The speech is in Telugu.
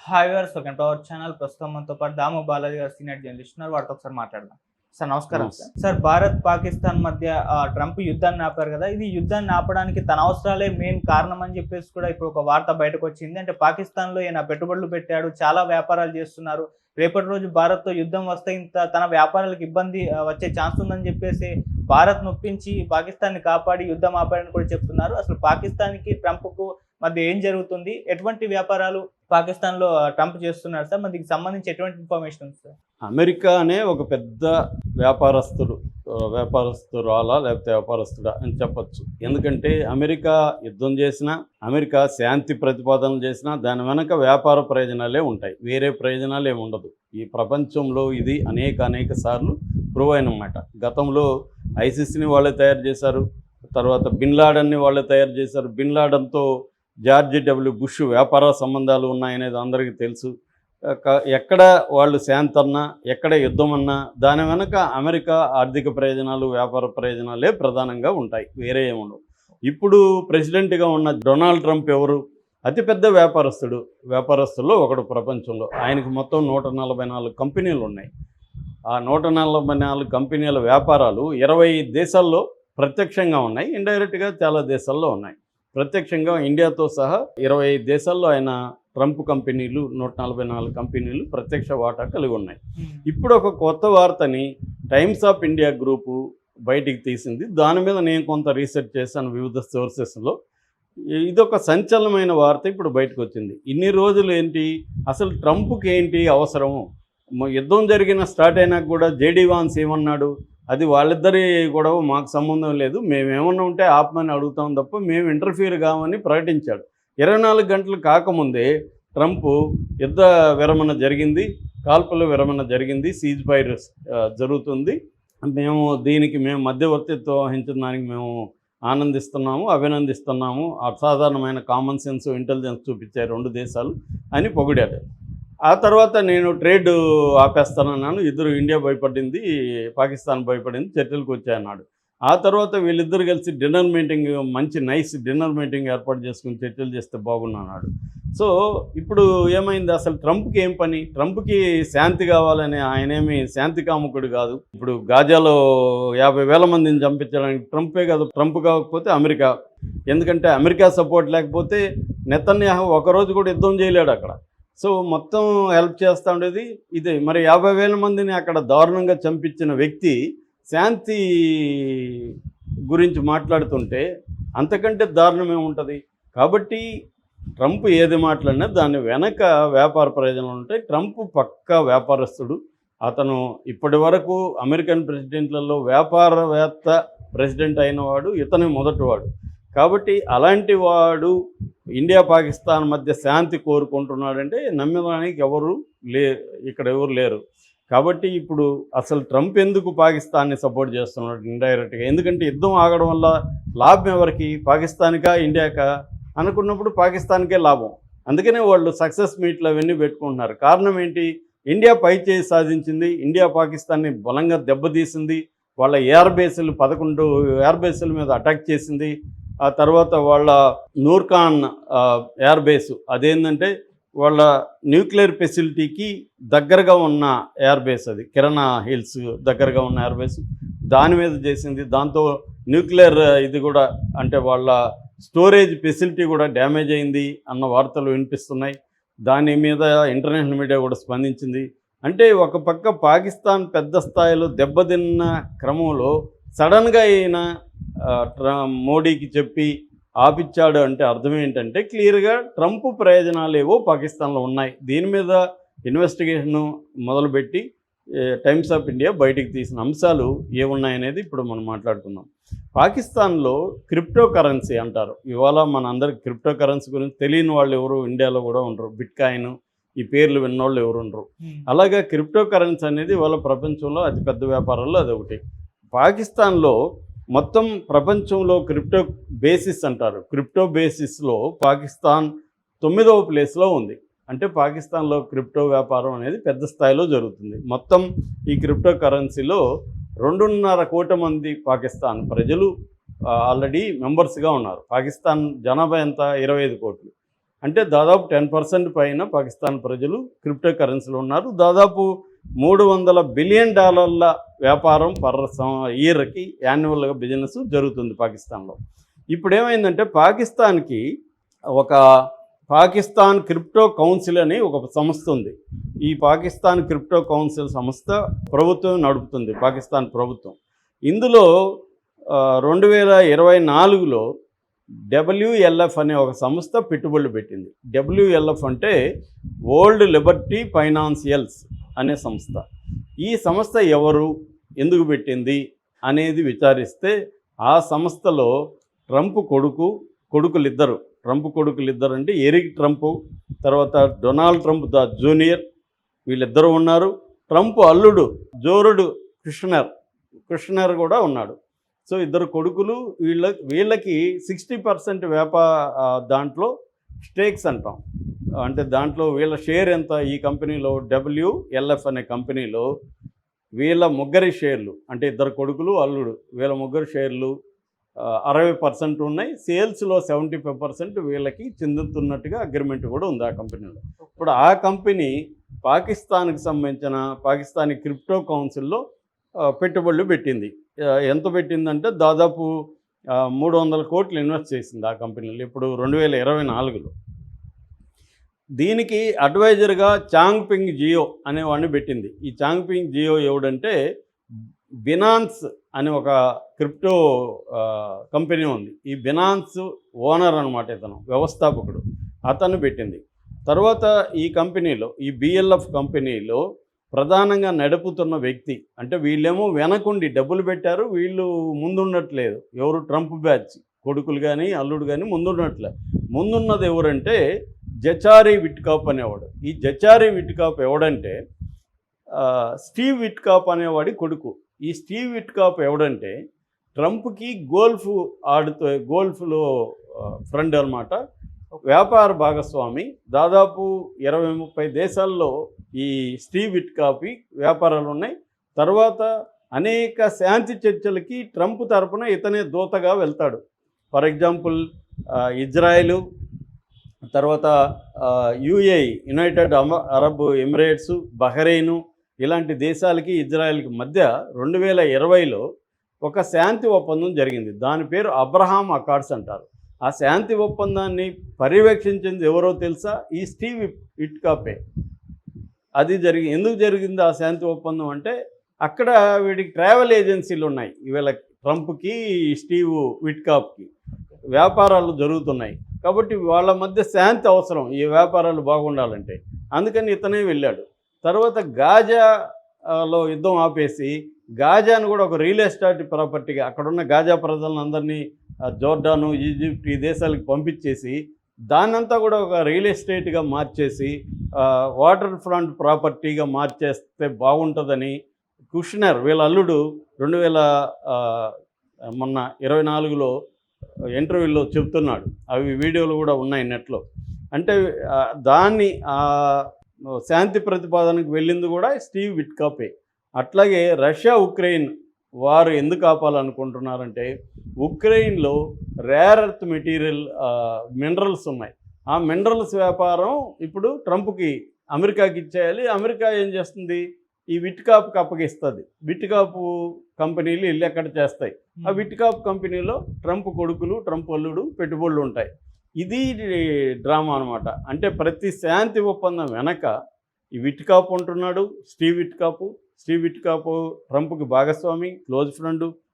Hi viewers, welcome to our channel. ప్రస్తుతం మనతో పాటు దాము బాలాజీ గారు సీనియర్ జర్నలిస్ట్ ఉన్నారు. వారితో ఒకసారి మాట్లాడదాం. సార్ నమస్కారం. సార్ భారత్ పాకిస్తాన్ మధ్య ట్రంప్ యుద్ధాన్ని ఆపారు కదా, ఇది యుద్ధాన్ని ఆపడానికి తన అవసరాలే మెయిన్ కారణం అని చెప్పేసి కూడా ఇప్పుడు ఒక వార్త బయటకు వచ్చింది. అంటే పాకిస్తాన్లో ఈయన పెట్టుబడులు పెట్టాడు, చాలా వ్యాపారాలు చేస్తున్నారు, రేపటి రోజు భారత్తో యుద్ధం వస్తే ఇంత తన వ్యాపారాలకు ఇబ్బంది వచ్చే ఛాన్స్ ఉందని చెప్పేసి భారత్ నొప్పించి పాకిస్తాన్ని కాపాడి యుద్ధం ఆపాడని కూడా చెప్తున్నారు. అసలు పాకిస్తాన్కి ట్రంప్కు మధ్య ఏం జరుగుతుంది, ఎటువంటి వ్యాపారాలు పాకిస్తాన్లో ట్రంప్ చేస్తున్నారు సార్? మరి దీనికి సంబంధించి ఎటువంటి ఇన్ఫర్మేషన్ ఉంది సార్? అమెరికా అనే ఒక పెద్ద వ్యాపారస్తురాలా లేకపోతే వ్యాపారస్తుడా అని చెప్పచ్చు. ఎందుకంటే అమెరికా యుద్ధం చేసినా, అమెరికా శాంతి ప్రతిపాదనలు చేసినా దాని వెనక వ్యాపార ప్రయోజనాలే ఉంటాయి, వేరే ప్రయోజనాలు ఏమి ఉండదు. ఈ ప్రపంచంలో ఇది అనేక సార్లు ప్రూవ్ అయినమాట. గతంలో ఐసిస్ని వాళ్ళే తయారు చేశారు, తర్వాత బిన్ లాడన్ని వాళ్ళే తయారు చేశారు. బిన్ లాడన్తో జార్జ్ డబ్ల్యూ బుష్ వ్యాపార సంబంధాలు ఉన్నాయనేది అందరికీ తెలుసు. ఎక్కడ వాళ్ళు శాంతి అన్నా, ఎక్కడ యుద్ధం అన్నా దాని వెనక అమెరికా ఆర్థిక ప్రయోజనాలు, వ్యాపార ప్రయోజనాలే ప్రధానంగా ఉంటాయి, వేరే ఏముండవు. ఇప్పుడు ప్రెసిడెంట్గా ఉన్న డొనాల్డ్ ట్రంప్ ఎవరు? అతిపెద్ద వ్యాపారస్తుల్లో ఒకడు ప్రపంచంలో. ఆయనకు మొత్తం 144 కంపెనీలు ఉన్నాయి. ఆ 144 కంపెనీల వ్యాపారాలు 20 దేశాల్లో ప్రత్యక్షంగా ఉన్నాయి, ఇండైరెక్ట్గా చాలా దేశాల్లో ఉన్నాయి. ప్రత్యక్షంగా ఇండియాతో సహా 25 దేశాల్లో ఆయన ట్రంప్ కంపెనీలు 144 కంపెనీలు ప్రత్యక్ష వాటా కలిగి ఉన్నాయి. ఇప్పుడు ఒక కొత్త వార్తని టైమ్స్ ఆఫ్ ఇండియా గ్రూపు బయటికి తీసింది. దాని మీద నేను కొంత రీసెర్చ్ చేశాను వివిధ సోర్సెస్లో. ఇదొక సంచలనమైన వార్త ఇప్పుడు బయటకు వచ్చింది. ఇన్ని రోజులు ఏంటి అసలు ట్రంప్కి ఏంటి అవసరము? యుద్ధం స్టార్ట్ అయినాక కూడా జేడీ వాన్స్ ఏమన్నాడు? అది వాళ్ళిద్దరి గొడవ, మాకు సంబంధం లేదు, మేమేమన్నా ఉంటే ఆపమని అడుగుతాం తప్ప మేము ఇంటర్ఫియర్ కామని ప్రకటించాడు. 24 గంటలు కాకముందే ట్రంప్ యుద్ధ విరమణ జరిగింది, కాల్పుల విరమణ జరిగింది, సీజ్ ఫైర్ జరుగుతుంది, దీనికి మేము మధ్యవర్తిత్వం వహించిన దానికి మేము ఆనందిస్తున్నాము, అభినందిస్తున్నాము, అసాధారణమైన కామన్ సెన్స్, ఇంటెలిజెన్స్ చూపించారు 2 దేశాలు అని పొగిడాడు. ఆ తర్వాత నేను ట్రేడ్ ఆపేస్తానన్నాను, ఇద్దరు ఇండియా భయపడింది, పాకిస్తాన్ భయపడింది, చర్చలకు వచ్చాయన్నాడు. ఆ తర్వాత వీళ్ళిద్దరు కలిసి నైస్ డిన్నర్ మీటింగ్ ఏర్పాటు చేసుకుని చర్చలు చేస్తే బాగున్నాడు. సో ఇప్పుడు ఏమైంది? అసలు ట్రంప్కి ఏం పని? ట్రంప్కి శాంతి కావాలని, ఆయనేమి శాంతి కాముకుడు కాదు. ఇప్పుడు గాజాలో 50,000 మందిని చంపించడానికి ట్రంపే కాదు, ట్రంప్ కాకపోతే అమెరికా. ఎందుకంటే అమెరికా సపోర్ట్ లేకపోతే నెతన్యాహు ఒకరోజు కూడా యుద్ధం చేయలేడు అక్కడ. సో మొత్తం హెల్ప్ చేస్తూ ఉండేది ఇదే. మరి 50,000 మందిని అక్కడ దారుణంగా చంపించిన వ్యక్తి శాంతి గురించి మాట్లాడుతుంటే అంతకంటే దారుణమే ఉంటుంది. కాబట్టి ట్రంప్ ఏది మాట్లాడినా దాని వెనక వ్యాపార ప్రయోజనాలు ఉంటాయి. ట్రంప్ పక్కా వ్యాపారస్తుడు. అతను ఇప్పటి వరకు అమెరికన్ ప్రెసిడెంట్లలో వ్యాపారవేత్త ప్రెసిడెంట్ అయినవాడు ఇతనే మొదటివాడు. కాబట్టి అలాంటి వాడు ఇండియా పాకిస్తాన్ మధ్య శాంతి కోరుకుంటున్నాడంటే నమ్మడానికి ఇక్కడ ఎవరు లేరు. కాబట్టి ఇప్పుడు అసలు ట్రంప్ ఎందుకు పాకిస్తాన్ని సపోర్ట్ చేస్తున్నాడు ఇండైరెక్ట్గా? ఎందుకంటే యుద్ధం ఆగడం వల్ల లాభం ఎవరికి? పాకిస్తాన్కా ఇండియాకా అనుకున్నప్పుడు పాకిస్తాన్కే లాభం. అందుకనే వాళ్ళు సక్సెస్ మీట్లు అవన్నీ పెట్టుకుంటున్నారు. కారణం ఏంటి? ఇండియా పైచేయి సాధించింది, ఇండియా పాకిస్తాన్ని బలంగా దెబ్బతీసింది, వాళ్ళ 11 ఎయిర్ బేసుల మీద అటాక్ చేసింది. ఆ తర్వాత వాళ్ళ నూర్ఖాన్ ఎయిర్ బేసు, అదేంటంటే వాళ్ళ న్యూక్లియర్ ఫెసిలిటీకి దగ్గరగా ఉన్న ఎయిర్ బేస్, అది కిరణా హిల్స్ దగ్గరగా ఉన్న ఎయిర్ బేసు, దాని మీద చేసింది. దాంతో న్యూక్లియర్ ఇది కూడా, అంటే వాళ్ళ స్టోరేజ్ ఫెసిలిటీ కూడా డ్యామేజ్ అయింది అన్న వార్తలు వినిపిస్తున్నాయి. దాని మీద ఇంటర్నేషనల్ మీడియా కూడా స్పందించింది. అంటే ఒక పక్క పాకిస్తాన్ పెద్ద స్థాయిలో దెబ్బతిన్న క్రమంలో సడన్గా అయిన మోడీకి చెప్పి ఆపిచ్చాడు అంటే అర్థం ఏంటంటే క్లియర్గా ట్రంప్ ప్రయోజనాలు ఏవో పాకిస్తాన్లో ఉన్నాయి. దీని మీద ఇన్వెస్టిగేషను మొదలుపెట్టి టైమ్స్ ఆఫ్ ఇండియా బయటికి తీసిన అంశాలు ఏమున్నాయనేది ఇప్పుడు మనం మాట్లాడుకుందాం. పాకిస్తాన్లో క్రిప్టో కరెన్సీ అంటారు. ఇవాళ మన అందరికి క్రిప్టో కరెన్సీ గురించి తెలియని వాళ్ళు ఎవరు ఇండియాలో కూడా ఉండరు. బిట్కాయిన్ ఈ పేర్లు విన్నోళ్ళు ఎవరు ఉండరు. అలాగే క్రిప్టో కరెన్సీ అనేది ఇవాళ ప్రపంచంలో అతిపెద్ద వ్యాపారాల్లో అదొకటి. పాకిస్తాన్లో మొత్తం ప్రపంచంలో క్రిప్టో బేసిస్ అంటారు, క్రిప్టో బేసిస్లో పాకిస్తాన్ 9వ ప్లేస్లో ఉంది. అంటే పాకిస్తాన్లో క్రిప్టో వ్యాపారం అనేది పెద్ద స్థాయిలో జరుగుతుంది. మొత్తం ఈ క్రిప్టో కరెన్సీలో 2.5 కోట్ల మంది పాకిస్తాన్ ప్రజలు ఆల్రెడీ మెంబర్స్గా ఉన్నారు. పాకిస్తాన్ జనాభా ఎంత? 25 కోట్లు. అంటే దాదాపు 10% పైన పాకిస్తాన్ ప్రజలు క్రిప్టో కరెన్సీలో ఉన్నారు. దాదాపు $300 బిలియన్ వ్యాపారం ఇయర్కి యాన్యువల్గా బిజినెస్ జరుగుతుంది పాకిస్తాన్లో. ఇప్పుడు ఏమైందంటే పాకిస్తాన్కి ఒక పాకిస్తాన్ క్రిప్టో కౌన్సిల్ అని ఒక సంస్థ ఉంది. ఈ పాకిస్తాన్ క్రిప్టో కౌన్సిల్ సంస్థ ప్రభుత్వం నడుపుతుంది, పాకిస్తాన్ ప్రభుత్వం. ఇందులో 2024లో WLF అనే ఒక సంస్థ పెట్టుబడులు పెట్టింది. WLF అంటే వరల్డ్ లిబర్టీ ఫైనాన్షియల్స్ అనే సంస్థ. ఈ సంస్థ ఎవరు, ఎందుకు పెట్టింది అనేది విచారిస్తే ఆ సంస్థలో ట్రంప్ కొడుకులిద్దరు అంటే ఎరిక్ ట్రంప్, తర్వాత డొనాల్డ్ ట్రంప్ ద జూనియర్, వీళ్ళిద్దరూ ఉన్నారు. ట్రంప్ అల్లుడు జోరుడు కుష్నర్ కూడా ఉన్నాడు. సో ఇద్దరు కొడుకులు. వీళ్ళకి 60% దాంట్లో స్టేక్స్ అంటాం. అంటే దాంట్లో వీళ్ళ షేర్ ఎంత ఈ కంపెనీలో, WLF అనే కంపెనీలో వీళ్ళ ముగ్గురి షేర్లు, అంటే ఇద్దరు కొడుకులు అల్లుడు, వీళ్ళ ముగ్గురు షేర్లు 60% ఉన్నాయి. సేల్స్లో 75% వీళ్ళకి చెందుతున్నట్టుగా అగ్రిమెంట్ కూడా ఉంది ఆ కంపెనీలో. ఇప్పుడు ఆ కంపెనీ పాకిస్తాన్కి సంబంధించిన పాకిస్తానీ క్రిప్టో కౌన్సిల్లో పెట్టుబడులు పెట్టింది. ఎంత పెట్టిందంటే దాదాపు 300 కోట్లు ఇన్వెస్ట్ చేసింది ఆ కంపెనీలో ఇప్పుడు 2024లో. దీనికి అడ్వైజర్గా చాంగ్పింగ్ జియో అనేవాడిని పెట్టింది. ఈ చాంగ్పింగ్ జియో ఎవడంటే బినాన్స్ అనే ఒక క్రిప్టో కంపెనీ ఉంది. ఈ బినాన్స్ ఓనర్ అనమాట, ఇతను వ్యవస్థాపకుడు, అతను పెట్టింది. తర్వాత ఈ కంపెనీలో, ఈ BLF కంపెనీలో ప్రధానంగా నడుపుతున్న వ్యక్తి, అంటే వీళ్ళేమో వెనకుండి డబ్బులు పెట్టారు, వీళ్ళు ముందున్నట్లేదు. ఎవరు, ట్రంప్ బ్యాచ్ కొడుకులు కానీ అల్లుడు కానీ ముందున్నది ఎవరంటే జచారీ విట్కాప్ అనేవాడు. ఈ జచారీ విట్కాప్ ఎవడంటే స్టీవ్ విట్కాప్ అనేవాడి కొడుకు. ఈ స్టీవ్ విట్కాప్ ఎవడంటే ట్రంప్కి గోల్ఫ్లో ఫ్రెండ్ అనమాట, వ్యాపార భాగస్వామి. దాదాపు 20-30 దేశాల్లో ఈ స్టీవ్ విట్కాప్ వ్యాపారాలు ఉన్నాయి. తర్వాత అనేక శాంతి చర్చలకి ట్రంప్ తరపున ఇతనే దూతగా వెళ్తాడు. ఫర్ ఎగ్జాంపుల్ ఇజ్రాయెలు, తర్వాత UAE, యునైటెడ్ అరబ్ ఎమిరేట్స్, బహ్రెయిను, ఇలాంటి దేశాలకి ఇజ్రాయెల్కి మధ్య 2020లో ఒక శాంతి ఒప్పందం జరిగింది. దాని పేరు అబ్రహాం అకార్డ్స్ అంటారు. ఆ శాంతి ఒప్పందాన్ని పర్యవేక్షించింది ఎవరో తెలుసా? ఈ స్టీవ్ విట్కాపే. అది ఎందుకు జరిగింది ఆ శాంతి ఒప్పందం అంటే, అక్కడ వీడికి ట్రావెల్ ఏజెన్సీలు ఉన్నాయి. ఇవాళ ట్రంప్కి స్టీవ్ విట్కాప్కి వ్యాపారాలు జరుగుతున్నాయి కాబట్టి వాళ్ళ మధ్య శాంతి అవసరం, ఈ వ్యాపారాలు బాగుండాలంటే. అందుకని ఇతనే వెళ్ళాడు. తర్వాత గాజాలో యుద్ధం ఆపేసి గాజాను కూడా ఒక రియల్ ఎస్టేట్ ప్రాపర్టీగా, అక్కడున్న గాజా ప్రజలందరినీ జోర్డాను, ఈజిప్ట్, ఈ దేశాలకు పంపించేసి దాన్నంతా కూడా ఒక రియల్ ఎస్టేట్గా మార్చేసి వాటర్ ఫ్రంట్ ప్రాపర్టీగా మార్చేస్తే బాగుంటుందని కుష్నర్, వీళ్ళ అల్లుడు 2024లో ఇంటర్వ్యూలో చెప్తున్నాడు. అవి వీడియోలు కూడా ఉన్నాయి నెట్లో. అంటే దాన్ని శాంతి ప్రతిపాదనకు వెళ్ళింది కూడా స్టీవ్ విట్కాపే. అట్లాగే రష్యా ఉక్రెయిన్ వారు ఎందుకు ఆపాలనుకుంటున్నారంటే, ఉక్రెయిన్లో రేర్ ఎర్త్ మెటీరియల్ మినరల్స్ ఉన్నాయి. ఆ మినరల్స్ వ్యాపారం ఇప్పుడు ట్రంప్కి, అమెరికాకి ఇచ్చేయాలి. అమెరికా ఏం చేస్తుంది, ఈ విట్కాప్కి అప్పగిస్తుంది. విట్కాప్ కంపెనీలు వెళ్ళి ఎక్కడ చేస్తాయి. ఆ విట్కాప్ కంపెనీలో ట్రంప్ కొడుకులు, ట్రంప్ అల్లుడు పెట్టుబడులు ఉంటాయి. ఇది డ్రామా అనమాట. అంటే ప్రతి శాంతి ఒప్పందం వెనక ఈ విట్కాప్ ఉంటున్నాడు, స్టీవ్ విట్కాప్ ట్రంప్కి భాగస్వామి, క్లోజ్ ఫ్రెండు.